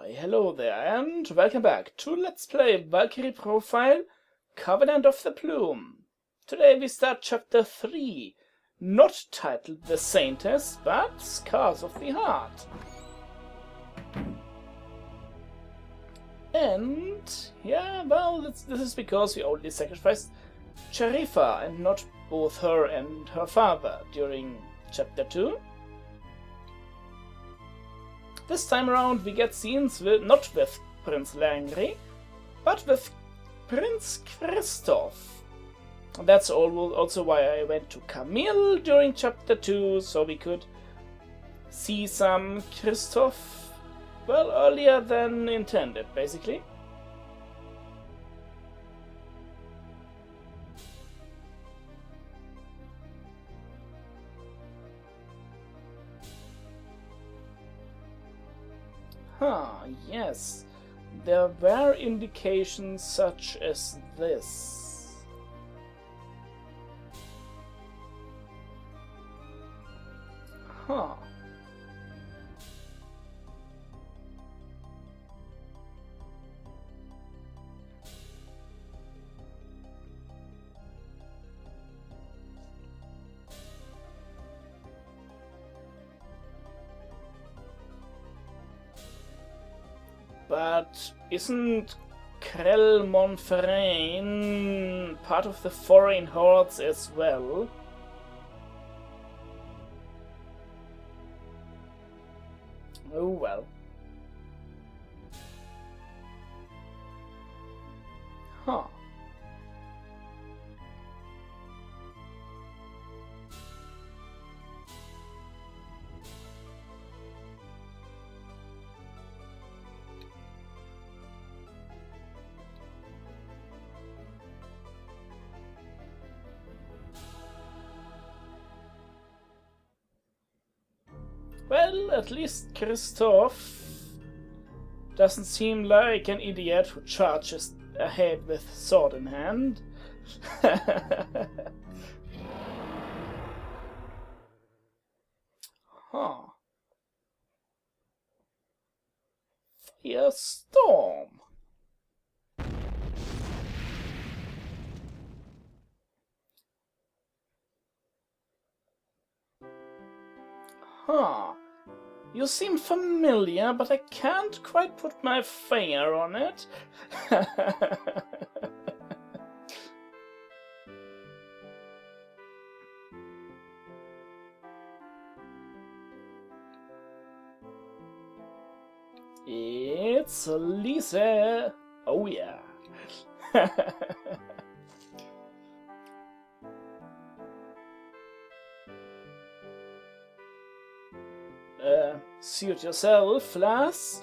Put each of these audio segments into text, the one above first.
Why, hello there, and welcome back to Let's Play Valkyrie Profile Covenant of the Plume. Today we start Chapter 3, not titled The Saintess, but Scars of the Heart. And, yeah, well, this is because we only sacrificed Sharifa and not both her and her father during Chapter 2. This time around we get scenes not with Prince Langry, but with Prince Christoph. That's also why I went to Camille during Chapter 2, so we could see some Christoph, well, earlier than intended, basically. Yes, there were indications such as this. But isn't Krell Montferrain part of the foreign hordes as well? Oh well. Well, at least Christoph doesn't seem like an idiot who charges ahead with sword in hand. Firestorm. You seem familiar, but I can't quite put my finger on it. It's Liese. Oh yeah. Suit yourself, lass.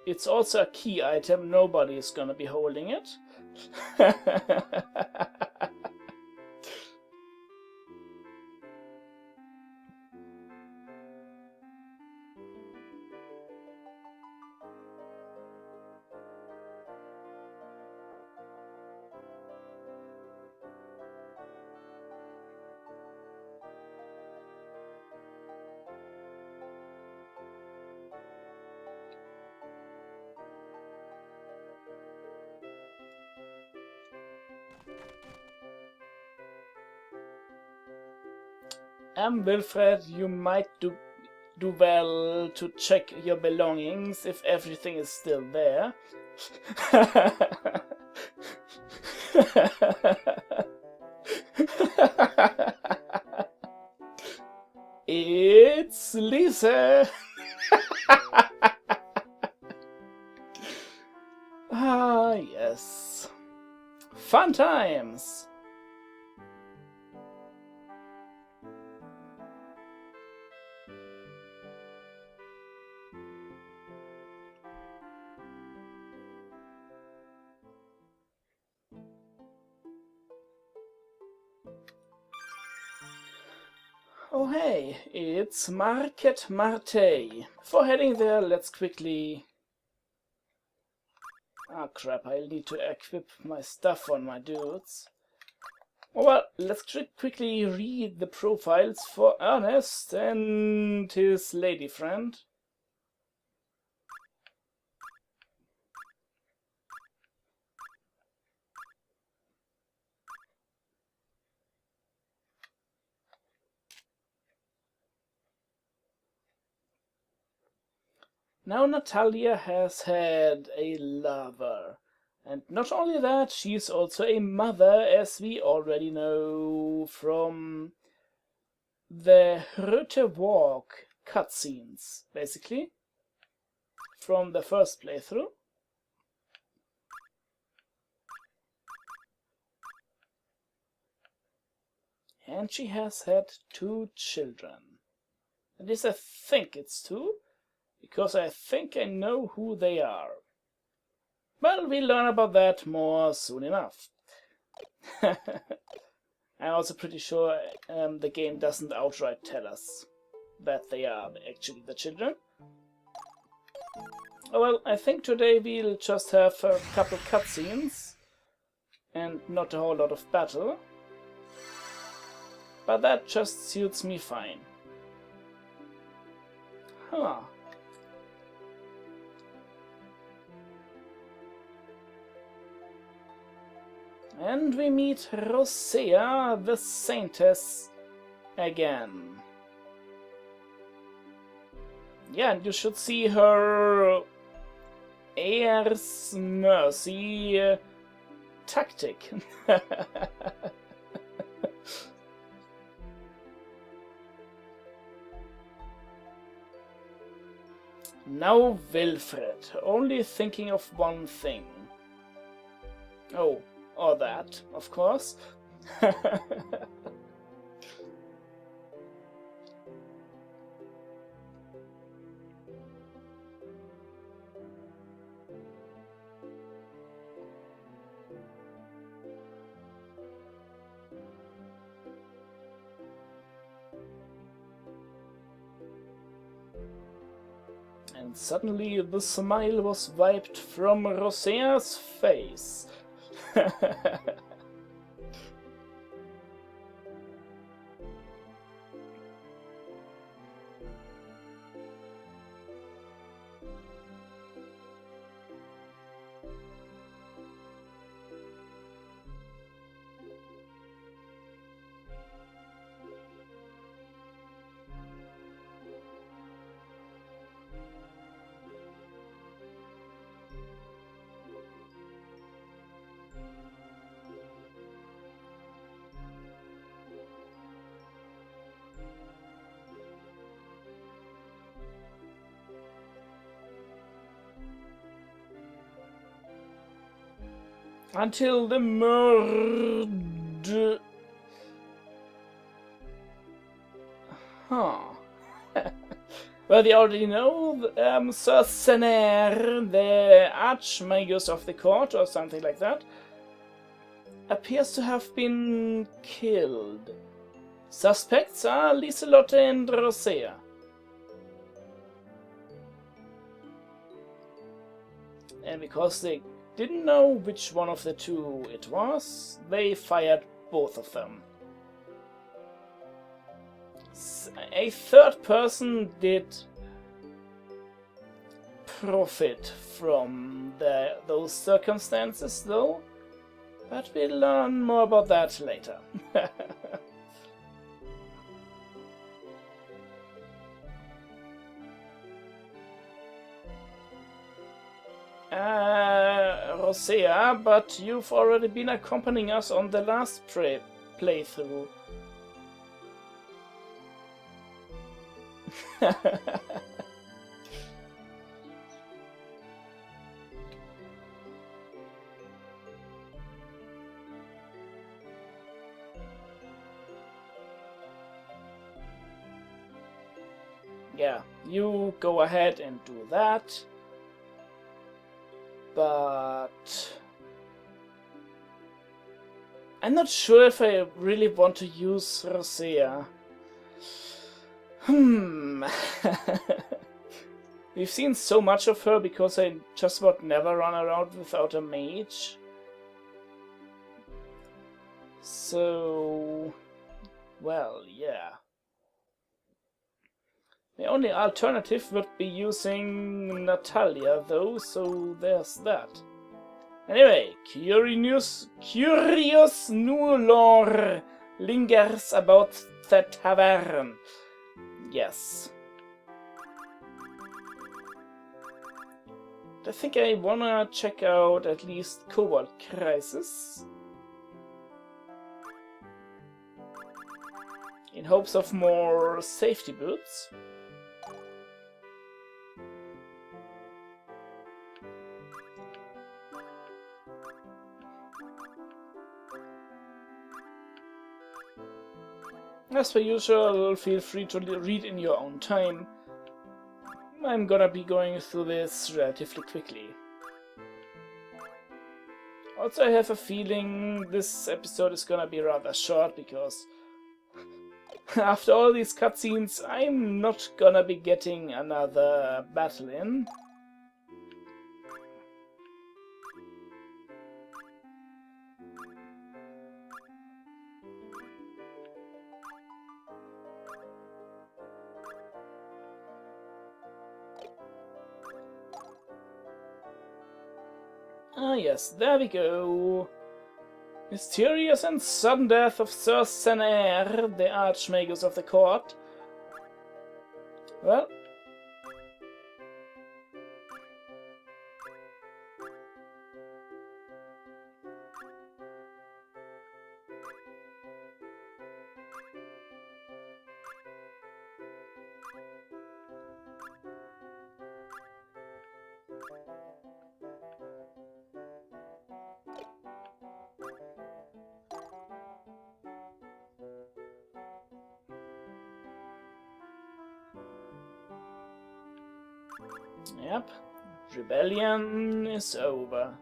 It's also a key item, nobody is gonna be holding it. Wilfred, you might do well to check your belongings if everything is still there. It's Liese. Ah, yes. Fun times. Oh hey, it's Market Marte. Before heading there, let's quickly... Ah crap, I need to equip my stuff on my dudes. Oh, well, let's quickly read the profiles for Ernest and his lady friend. Now Natalia has had a lover. And not only that, she's also a mother, as we already know from the Rote Walk cutscenes, basically, from the first playthrough. And she has had 2 children. At least I think it's 2. Because I think I know who they are. Well, we'll learn about that more soon enough. I'm also pretty sure the game doesn't outright tell us that they are actually the children. Oh well, I think today we'll just have a couple cutscenes and not a whole lot of battle. But that just suits me fine. Huh. And we meet Rosea, the Saintess, again. Yeah, and you should see her Heir's Mercy tactic. Now Wilfred, only thinking of one thing. Oh. Or that, of course. And suddenly the smile was wiped from Rosea's face. Until the murder... Huh. Well, we already know Sir Sener, the Archmagus of the court, or something like that, appears to have been killed. Suspects are Lieselotte and Rosea. And because they didn't know which one of the 2 it was, they fired both of them. A 3rd person did profit from those circumstances, though, but we'll learn more about that later. Rosea, but you've already been accompanying us on the last playthrough. Yeah, you go ahead and do that. But I'm not sure if I really want to use Rosea. We've seen so much of her because I just about never run around without a mage. So, well, yeah. The only alternative would be using Natalia, though, so there's that. Anyway, curious new lore lingers about the tavern. Yes. I think I wanna check out at least Cobalt Crisis. In hopes of more safety boots. As per usual, feel free to read in your own time. I'm gonna be going through this relatively quickly. Also, I have a feeling this episode is gonna be rather short because after all these cutscenes, I'm not gonna be getting another battle in. Ah yes, there we go. Mysterious and sudden death of Sir Senair, the Archmagus of the court. Well, yep, rebellion is over.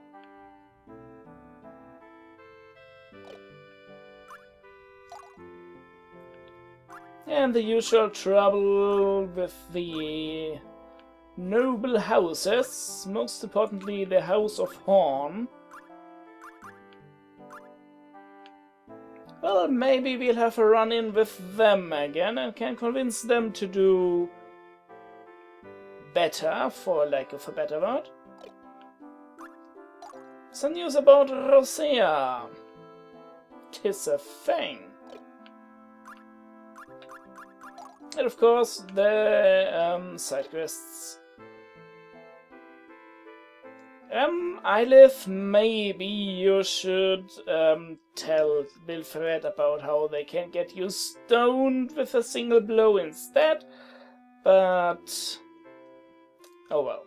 And the usual trouble with the noble houses, most importantly the House of Horn. Well, maybe we'll have a run-in with them again and can convince them to do better, for lack of a better word. Some news about Rosea. 'Tis a thing. And of course, the side quests. Eilith, maybe you should tell Wilfred about how they can get you stoned with a single blow instead, but oh well.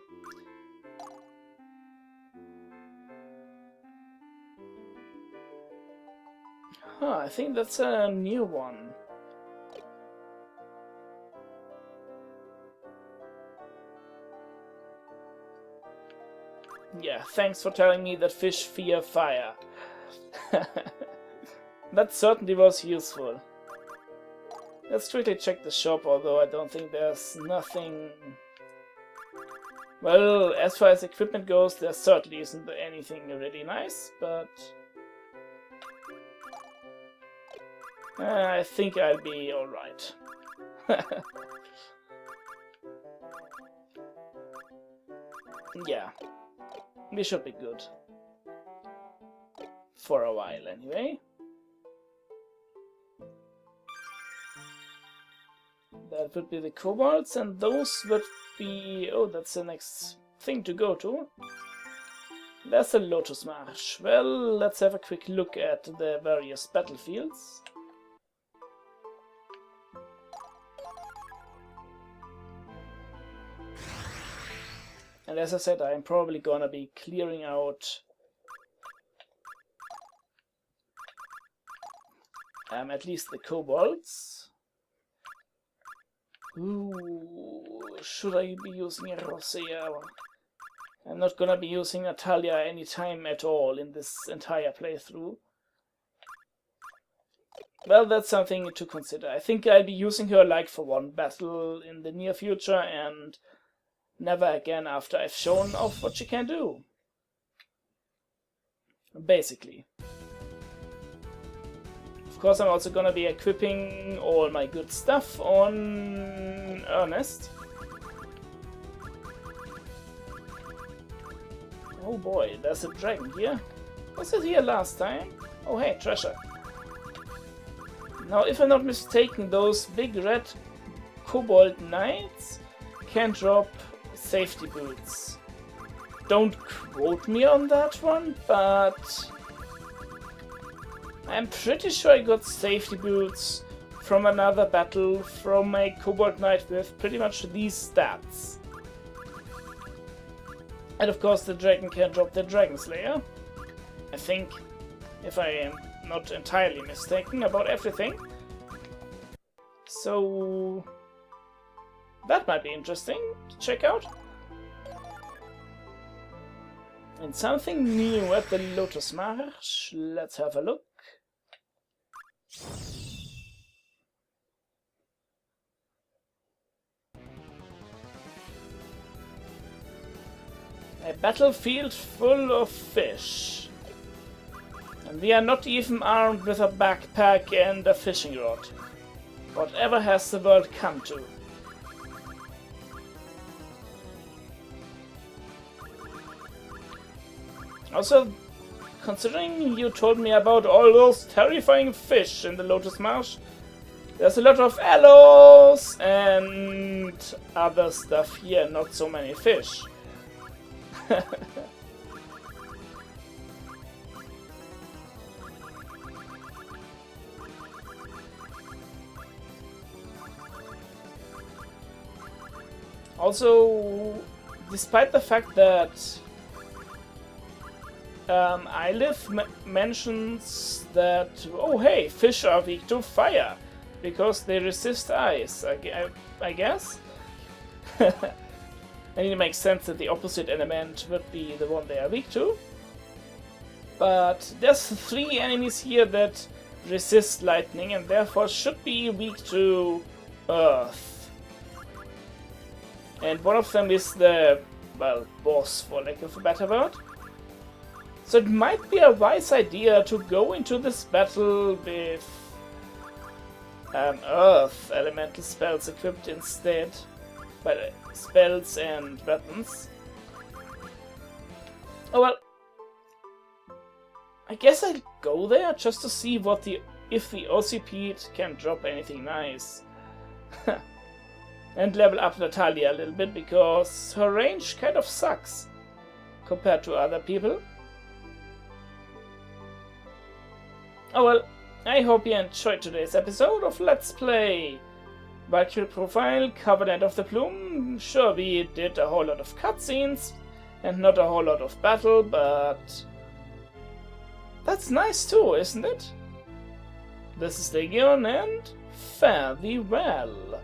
Huh, I think that's a new one. Yeah, thanks for telling me that fish fear fire. That certainly was useful. Let's quickly check the shop, although I don't think there's nothing... Well, as far as equipment goes, there certainly isn't anything really nice, but... I think I'll be alright. Yeah. We should be good. For a while, anyway. That would be the kobolds, and those would be... Oh, that's the next thing to go to. There's the Lotus Marsh. Well, let's have a quick look at the various battlefields. And as I said, I'm probably gonna be clearing out at least the kobolds. Ooh, should I be using a Rosea? I'm not gonna be using Natalia anytime at all in this entire playthrough. well, that's something to consider. I think I'll be using her like for one battle in the near future and never again after I've shown off what she can do. Basically. Of course, I'm also gonna be equipping all my good stuff on Ernest. Oh boy, there's a dragon here. Was it here last time? Oh hey, treasure. Now, if I'm not mistaken, those big red kobold knights can drop safety boots. Don't quote me on that one, but I'm pretty sure I got safety boots from another battle from a kobold knight with pretty much these stats. And of course the dragon can drop the Dragon Slayer. I think, if I am not entirely mistaken about everything. So that might be interesting to check out. And something new at the Lotus Marsh. Let's have a look. A battlefield full of fish. And we are not even armed with a backpack and a fishing rod. Whatever has the world come to? Also, considering you told me about all those terrifying fish in the Lotus Marsh, there's a lot of aloes and other stuff here, not so many fish. Also, despite the fact that Liese mentions that, oh hey, fish are weak to fire because they resist ice, I guess? And it makes sense that the opposite element would be the one they are weak to. But there's 3 enemies here that resist lightning and therefore should be weak to earth. And one of them is the, well, boss, for lack of a better word. So it might be a wise idea to go into this battle with earth elemental spells equipped instead. But spells and weapons. Oh well. I guess I'll go there just to see what if the Occipede can drop anything nice. And level up Natalia a little bit, because her range kind of sucks compared to other people. Oh well, I hope you enjoyed today's episode of Let's Play Valkyrie Profile, Covenant of the Plume. Sure, we did a whole lot of cutscenes and not a whole lot of battle, but that's nice too, isn't it? This is Legion, and fare thee well.